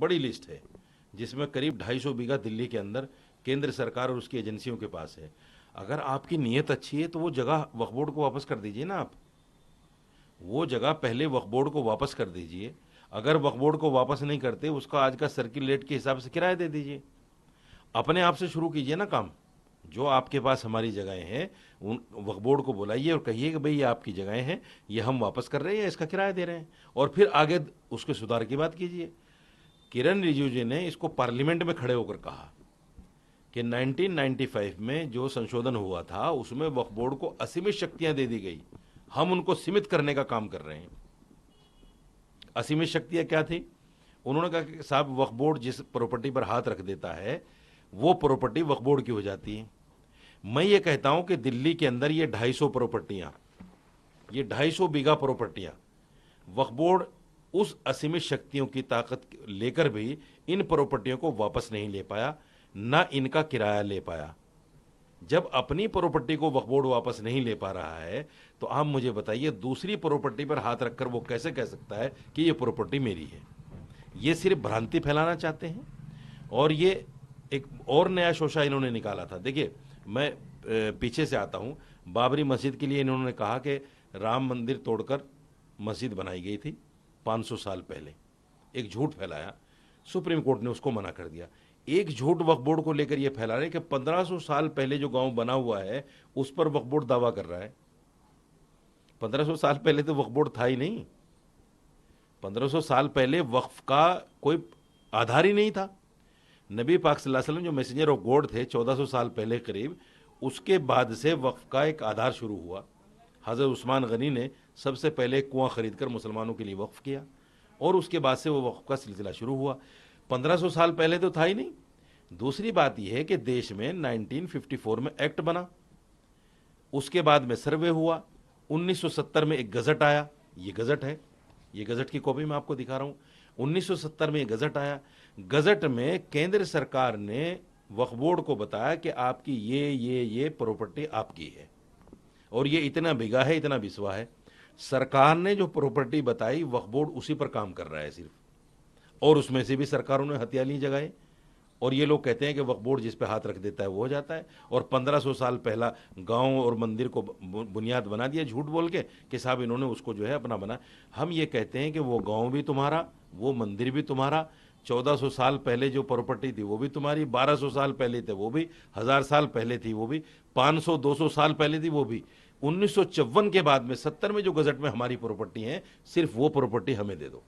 बड़ी लिस्ट है, जिसमें करीब 250 बीघा दिल्ली के अंदर केंद्र सरकार और उसकी एजेंसियों के पास है। अगर आपकी नीयत अच्छी है तो वो जगह वक्फ बोर्ड को वापस कर दीजिए ना आप। वो जगह पहले वक्फ बोर्ड को वापस कर दीजिए। अगर वक्फ बोर्ड को वापस नहीं करते, उसका आज का सर्किल रेट के हिसाब से किराया दे दीजिए। अपने आप से शुरू कीजिए ना काम। जो आपके पास हमारी जगहें हैं, उन वक्फ बोर्ड को बुलाइए और कहिए कि भाई ये आपकी जगहें हैं, ये हम वापस कर रहे हैं, इसका किराया दे रहे हैं, और फिर आगे उसके सुधार की बात कीजिए। किरण रिजिजू जी ने इसको पार्लियामेंट में खड़े होकर कहा कि 1995 में जो संशोधन हुआ था उसमें वक्फ बोर्ड को असीमित शक्तियां दे दी गई, हम उनको सीमित करने का काम कर रहे हैं। असीमित शक्तियां क्या थी? उन्होंने कहा कि साहब वक्फ बोर्ड जिस प्रॉपर्टी पर हाथ रख देता है वो प्रॉपर्टी वक्फ बोर्ड की हो जाती है। मैं ये कहता हूं कि दिल्ली के अंदर ये 250 प्रॉपर्टियां, ये 250 बीघा प्रॉपर्टियां, वक्फ बोर्ड उस असीमित शक्तियों की ताकत लेकर भी इन प्रॉपर्टियों को वापस नहीं ले पाया, ना इनका किराया ले पाया। जब अपनी प्रॉपर्टी को वक्फ बोर्ड वापस नहीं ले पा रहा है तो आप मुझे बताइए दूसरी प्रॉपर्टी पर हाथ रखकर वो कैसे कह सकता है कि ये प्रॉपर्टी मेरी है? ये सिर्फ भ्रांति फैलाना चाहते हैं। और ये एक और नया शोशा इन्होंने निकाला था। देखिए, मैं पीछे से आता हूं। बाबरी मस्जिद के लिए इन्होंने कहा कि राम मंदिर तोड़कर मस्जिद बनाई गई थी 500 साल पहले। एक झूठ फैलाया, सुप्रीम कोर्ट ने उसको मना कर दिया। एक झूठ वक्फ बोर्ड को लेकर यह फैला रहे कि 1500 साल पहले जो गांव बना हुआ है उस पर वक्फ बोर्ड दावा कर रहा है। 1500 साल पहले तो वक्फ बोर्ड था ही नहीं। 1500 साल पहले वक्फ का कोई आधार ही नहीं था। नबी पाक सल्लल्लाहु अलैहि वसल्लम जो मैसेंजर ऑफ गॉड थे 1400 साल पहले करीब, उसके बाद से वक्फ का एक आधार शुरू हुआ। हज़रत उस्मान गनी ने सबसे पहले कुआं खरीद कर मुसलमानों के लिए वक्फ किया और उसके बाद से वो वक्फ का सिलसिला शुरू हुआ। 1500 साल पहले तो था ही नहीं। दूसरी बात यह है कि देश में 1954 में एक्ट बना, उसके बाद में सर्वे हुआ, 1970 में एक गजट आया। ये गजट है, ये गजट की कॉपी मैं आपको दिखा रहा हूं। 1970 में एक गजट आया। गजट में केंद्र सरकार ने वक्फ बोर्ड को बताया कि आपकी ये प्रॉपर्टी आपकी है और ये इतना बीघा है, इतना बिस्वा है। सरकार ने जो प्रॉपर्टी बताई वक्फ बोर्ड उसी पर काम कर रहा है सिर्फ, और उसमें से भी सरकारों ने हथियाली जगाए। और ये लोग कहते हैं कि वक्फ बोर्ड जिस पे हाथ रख देता है वो हो जाता है। और 1500 साल पहला गांव और मंदिर को बुनियाद बना दिया झूठ बोल के कि साहब इन्होंने उसको जो है अपना बना। हम ये कहते हैं कि वो गांव भी तुम्हारा, वो मंदिर भी तुम्हारा, 1400 साल पहले जो प्रॉपर्टी थी वो भी तुम्हारी, 1200 साल पहले थे वो भी, 1000 साल पहले थी वो भी, 500 200 साल पहले थी वो भी। 1954 के बाद में 70 में जो गजट में हमारी प्रॉपर्टी है, सिर्फ वो प्रॉपर्टी हमें दे दो।